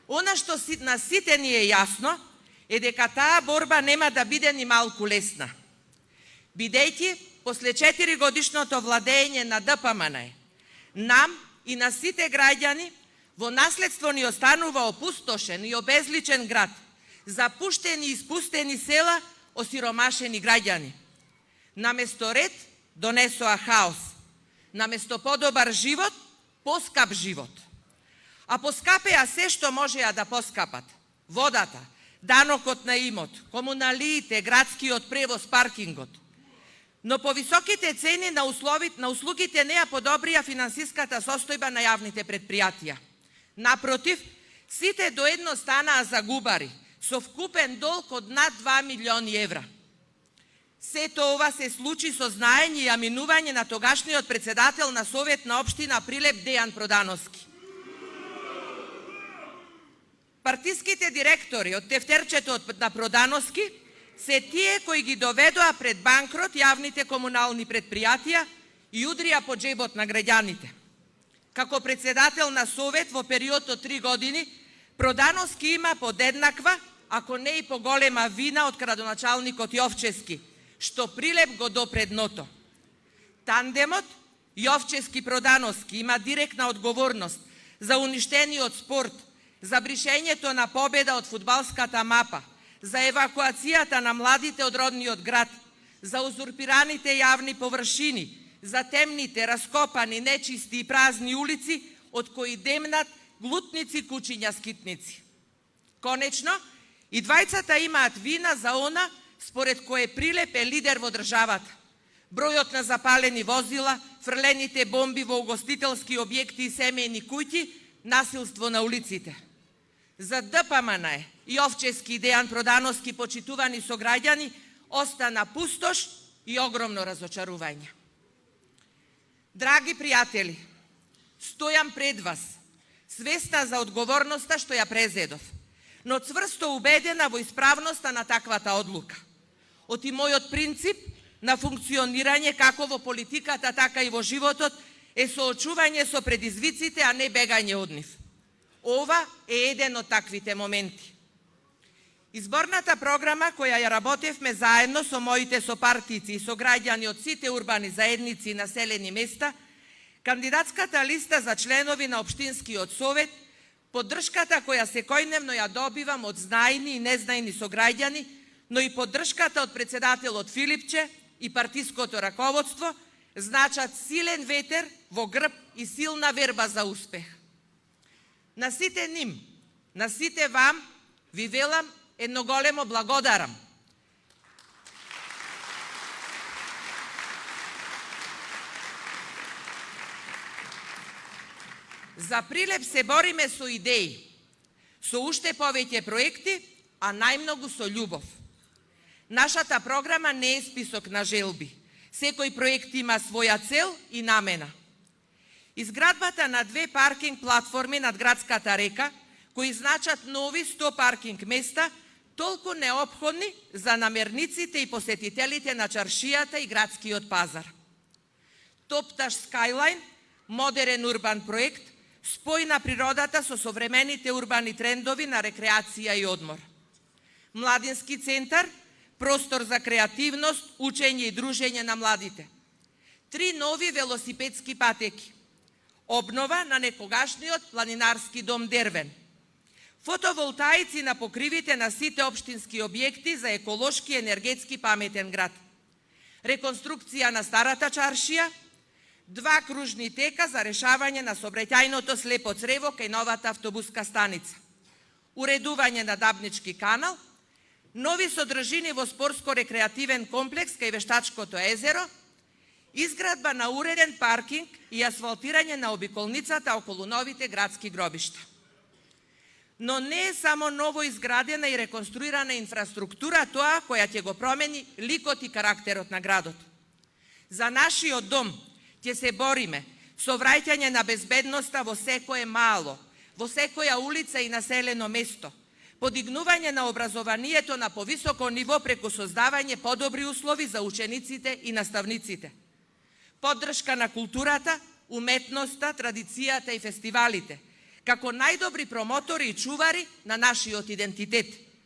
Она што на сите ни е јасно е дека таа борба нема да биде ни малку лесна. Бидејќи, после 4 годишното владење на ДПМН, нам и на сите граѓани во наследство ни останува опустошен и обезличен град, запуштени и испустени села, осиромашени граѓани. Наместо ред, донесоа хаос. Наместо подобар живот, поскап живот. А поскапеа се што можеа да поскапат. Водата, данокот на имот, комуналиите, градскиот превоз, паркингот. Но повисоките цени на услугите не ја подобрија финансиската состојба на јавните предпријатија. Напротив, сите доедно станаа загубари, со вкупен долг од над 2 милиони евра. Сето ова се случи со знаење и аминување на тогашниот председател на Совет на општина Прилеп Дејан Продановски. Партиските директори од тефтерчето на Продановски се тие кои ги доведоа пред банкрот јавните комунални предпријатија и удрија по джебот на граѓаните. Како председател на Совет во период од 3 години, Продановски има подеднаква, ако не и поголема вина од градоначалникот Јовчевски, што Прилеп го допре дното. Тандемот Јовчевски-Продановски има директна одговорност за уништениот спорт, за бришењето на победа од фудбалската мапа, за евакуацијата на младите од родниот град, за узурпираните јавни површини, за темните, раскопани, нечисти и празни улици, од кои демнат глутници, кучиња, скитници. Конечно, и двајцата имаат вина за она според кое Прилеп е лидер во државата. Бројот на запалени возила, фрлените бомби во угостителски објекти и семејни куќи, насилство на улиците. За ДПМН Јовчевски и Дејан Продановски, почитувани сограѓани, остана пустош и огромно разочарување. Драги пријатели, стојам пред вас, свесна за одговорноста што ја презедов, но цврсто убедена во исправноста на таквата одлука. Од и мојот принцип на функционирање како во политиката, така и во животот е соочување со предизвиците, а не бегање од нив. Ова е еден од таквите моменти. Изборната програма која ја работевме заедно со моите сопартици и со граѓани од сите урбани заедници и населени места, кандидатската листа за членови на Општинскиот совет, поддршката која секојдневно ја добивам од знајни и незнајни сограѓани, но и поддршката од председателот Филипче и партиското раководство, значат силен ветер во грб и силна верба за успех. На сите ним, на сите вам, ви велам едно големо благодарам. За Прилеп се бориме со идеи, со уште повеќе проекти, а најмногу со љубов. Нашата програма не е список на желби. Секој проект има своја цел и намена. Изградбата на 2 паркинг платформи над градската река, кои значат нови 100 паркинг места, толку неопходни за намерниците и посетителите на чаршијата и градскиот пазар. Топташ Скайлайн, модерен урбан проект, спој на природата со современите урбани трендови на рекреација и одмор. Младински центар, простор за креативност, учење и дружење на младите. 3 нови велосипедски патеки. Обнова на некогашниот планинарски дом Дервен. Фотоволтаици на покривите на сите општински објекти за еколошки и енергетски паметен град. Реконструкција на старата чаршија, 2 кружни тека за решавање на сообраќајното слепо црево кај новата автобуска станица. Уредување на Дабнички канал, нови содржини во спортско-рекреативен комплекс кај Вештачкото езеро, изградба на уреден паркинг и асфалтирање на обиколницата околу новите градски гробишта. Но не е само ново изградена и реконструирана инфраструктура тоа која ќе го промени ликот и карактерот на градот. За нашиот дом ќе се бориме со враќање на безбедноста во секое мало, во секоја улица и населено место, подигнување на образованието на повисоко ниво преку создавање подобри услови за учениците и наставниците, поддршка на културата, уметноста, традицијата и фестивалите, како најдобри промотори и чувари на нашиот идентитет.